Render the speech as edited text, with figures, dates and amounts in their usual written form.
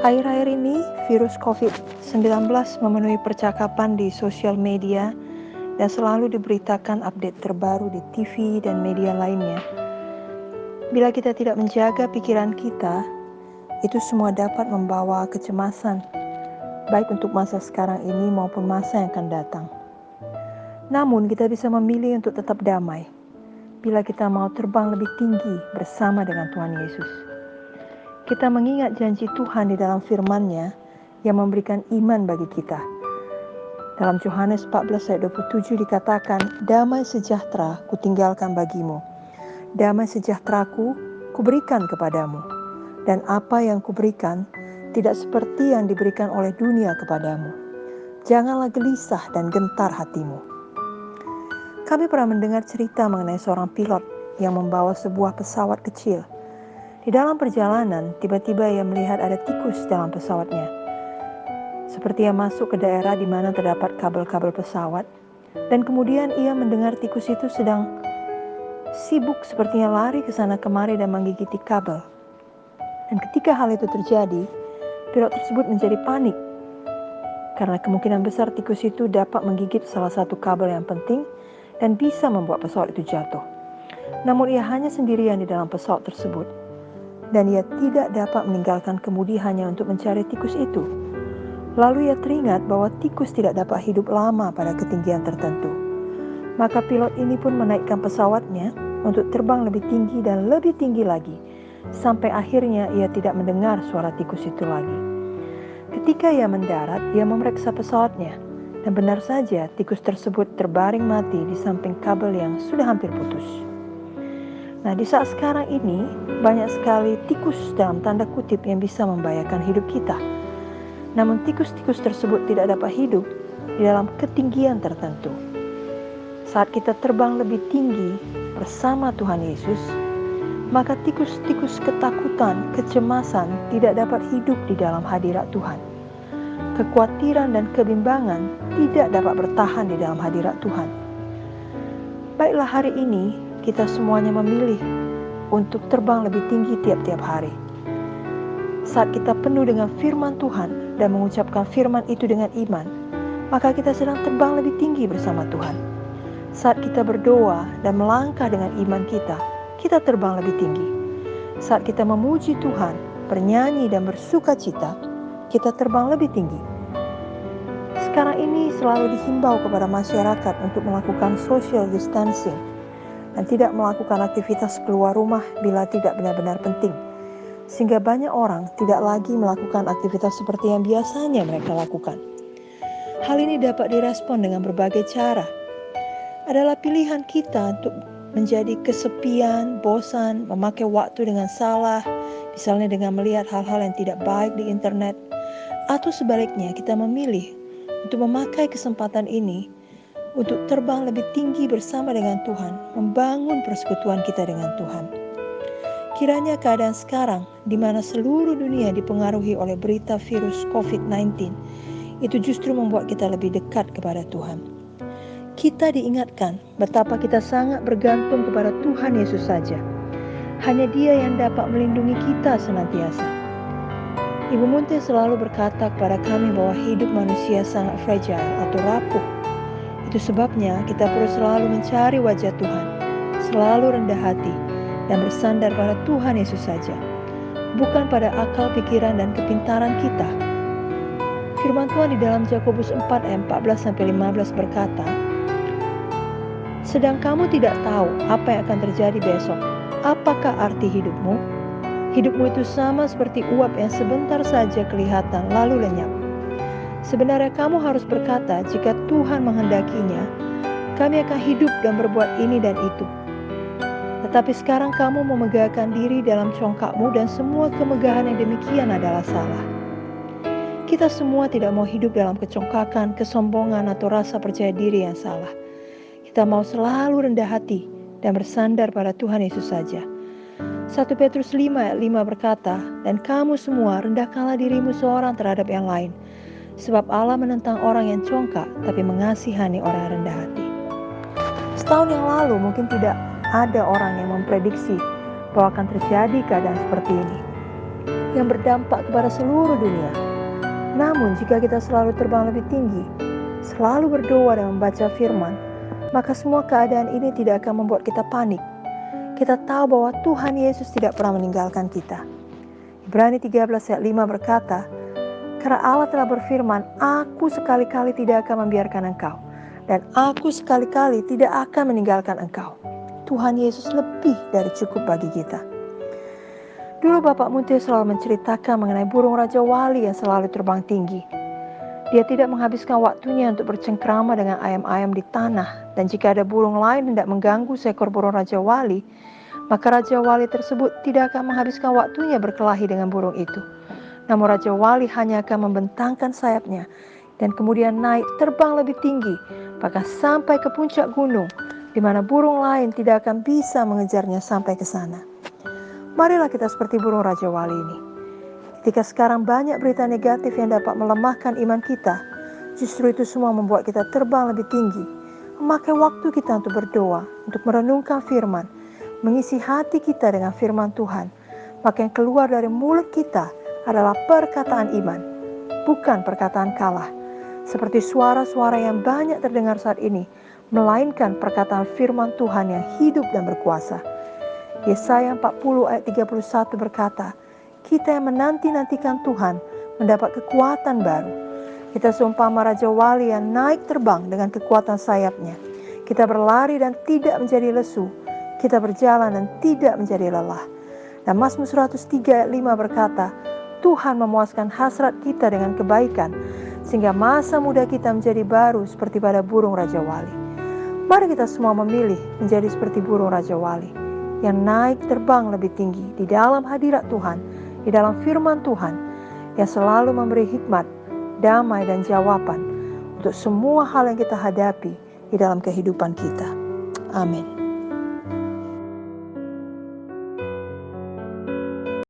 Akhir-akhir ini, virus COVID-19 memenuhi percakapan di sosial media dan selalu diberitakan update terbaru di TV dan media lainnya. Bila kita tidak menjaga pikiran kita, itu semua dapat membawa kecemasan, baik untuk masa sekarang ini maupun masa yang akan datang. Namun, kita bisa memilih untuk tetap damai bila kita mau terbang lebih tinggi bersama dengan Tuhan Yesus. Kita mengingat janji Tuhan di dalam firman-Nya yang memberikan iman bagi kita. Dalam Yohanes 14 ayat 27 dikatakan, "Damai sejahtera kutinggalkan bagimu. Damai sejahteraku kuberikan kepadamu. Dan apa yang kuberikan tidak seperti yang diberikan oleh dunia kepadamu. Janganlah gelisah dan gentar hatimu." Kami pernah mendengar cerita mengenai seorang pilot yang membawa sebuah pesawat kecil. Di dalam perjalanan, tiba-tiba ia melihat ada tikus dalam pesawatnya. Seperti ia masuk ke daerah di mana terdapat kabel-kabel pesawat, dan kemudian ia mendengar tikus itu sedang sibuk sepertinya lari ke sana kemari dan menggigiti kabel. Dan ketika hal itu terjadi, pilot tersebut menjadi panik, karena kemungkinan besar tikus itu dapat menggigit salah satu kabel yang penting dan bisa membuat pesawat itu jatuh. Namun ia hanya sendirian di dalam pesawat tersebut. Dan ia tidak dapat meninggalkan kemudi hanya untuk mencari tikus itu. Lalu ia teringat bahwa tikus tidak dapat hidup lama pada ketinggian tertentu. Maka pilot ini pun menaikkan pesawatnya untuk terbang lebih tinggi dan lebih tinggi lagi, sampai akhirnya ia tidak mendengar suara tikus itu lagi. Ketika ia mendarat, ia memeriksa pesawatnya, dan benar saja tikus tersebut terbaring mati di samping kabel yang sudah hampir putus. Nah, di saat sekarang ini, banyak sekali tikus dalam tanda kutip yang bisa membahayakan hidup kita. Namun tikus-tikus tersebut tidak dapat hidup di dalam ketinggian tertentu. Saat kita terbang lebih tinggi bersama Tuhan Yesus, maka tikus-tikus ketakutan, kecemasan tidak dapat hidup di dalam hadirat Tuhan. Kekhawatiran dan kebimbangan tidak dapat bertahan di dalam hadirat Tuhan. Baiklah, hari ini kita semuanya memilih untuk terbang lebih tinggi tiap-tiap hari. Saat kita penuh dengan firman Tuhan dan mengucapkan firman itu dengan iman, maka kita sedang terbang lebih tinggi bersama Tuhan. Saat kita berdoa dan melangkah dengan iman kita, kita terbang lebih tinggi. Saat kita memuji Tuhan, bernyanyi dan bersuka cita, kita terbang lebih tinggi. Sekarang ini selalu dihimbau kepada masyarakat untuk melakukan social distancing dan tidak melakukan aktivitas keluar rumah bila tidak benar-benar penting. Sehingga banyak orang tidak lagi melakukan aktivitas seperti yang biasanya mereka lakukan. Hal ini dapat direspon dengan berbagai cara. Adalah pilihan kita untuk menjadi kesepian, bosan, memakai waktu dengan salah, misalnya dengan melihat hal-hal yang tidak baik di internet, atau sebaliknya kita memilih untuk memakai kesempatan ini untuk terbang lebih tinggi bersama dengan Tuhan, membangun persekutuan kita dengan Tuhan. Kiranya keadaan sekarang, di mana seluruh dunia dipengaruhi oleh berita virus COVID-19, itu justru membuat kita lebih dekat kepada Tuhan. Kita diingatkan betapa kita sangat bergantung kepada Tuhan Yesus saja. Hanya Dia yang dapat melindungi kita senantiasa. Ibu Munte selalu berkata kepada kami bahwa hidup manusia sangat fragile atau rapuh. Itu sebabnya kita perlu selalu mencari wajah Tuhan, selalu rendah hati, dan bersandar pada Tuhan Yesus saja, bukan pada akal, pikiran, dan kepintaran kita. Firman Tuhan di dalam Yakobus 4 ayat 14-15 berkata, "Sedang kamu tidak tahu apa yang akan terjadi besok, apakah arti hidupmu? Hidupmu itu sama seperti uap yang sebentar saja kelihatan lalu lenyap. Sebenarnya kamu harus berkata, jika Tuhan menghendakinya, kami akan hidup dan berbuat ini dan itu. Tetapi sekarang kamu memegahkan diri dalam congkakmu dan semua kemegahan yang demikian adalah salah." Kita semua tidak mau hidup dalam kecongkakan, kesombongan, atau rasa percaya diri yang salah. Kita mau selalu rendah hati dan bersandar pada Tuhan Yesus saja. 1 Petrus 5 ayat 5 berkata, "Dan kamu semua rendahkanlah dirimu seorang terhadap yang lain. Sebab Allah menentang orang yang congkak, tapi mengasihani orang yang rendah hati." Setahun yang lalu mungkin tidak ada orang yang memprediksi bahwa akan terjadi keadaan seperti ini. yang berdampak kepada seluruh dunia. Namun jika kita selalu terbang lebih tinggi, selalu berdoa dan membaca firman, maka semua keadaan ini tidak akan membuat kita panik. Kita tahu bahwa Tuhan Yesus tidak pernah meninggalkan kita. Ibrani 13 ayat 5 berkata, karena Allah telah berfirman, aku sekali-kali tidak akan membiarkan engkau, dan aku sekali-kali tidak akan meninggalkan engkau. Tuhan Yesus lebih dari cukup bagi kita. Dulu Bapak Munte selalu menceritakan mengenai burung Raja Wali yang selalu terbang tinggi. Dia tidak menghabiskan waktunya untuk bercengkrama dengan ayam-ayam di tanah, dan jika ada burung lain hendak mengganggu seekor burung Raja Wali, maka Raja Wali tersebut tidak akan menghabiskan waktunya berkelahi dengan burung itu. Namun Raja Wali hanya akan membentangkan sayapnya dan kemudian naik terbang lebih tinggi, bahkan sampai ke puncak gunung, di mana burung lain tidak akan bisa mengejarnya sampai ke sana. Marilah kita seperti burung Raja Wali ini. Ketika sekarang banyak berita negatif yang dapat melemahkan iman kita, justru itu semua membuat kita terbang lebih tinggi, memakai waktu kita untuk berdoa, untuk merenungkan firman, mengisi hati kita dengan firman Tuhan, maka yang keluar dari mulut kita adalah perkataan iman, bukan perkataan kalah. Seperti suara-suara yang banyak terdengar saat ini, melainkan perkataan firman Tuhan yang hidup dan berkuasa. Yesaya 40 ayat 31 berkata, kita yang menanti-nantikan Tuhan mendapat kekuatan baru. Kita seumpama Raja Wali yang naik terbang dengan kekuatan sayapnya. Kita berlari dan tidak menjadi lesu. Kita berjalan dan tidak menjadi lelah. Dan Mazmur 103 ayat 5 berkata, Tuhan memuaskan hasrat kita dengan kebaikan, sehingga masa muda kita menjadi baru seperti pada burung Raja Wali. Mari kita semua memilih menjadi seperti burung Raja Wali, yang naik terbang lebih tinggi di dalam hadirat Tuhan, di dalam firman Tuhan, yang selalu memberi hikmat, damai dan jawaban untuk semua hal yang kita hadapi di dalam kehidupan kita. Amin.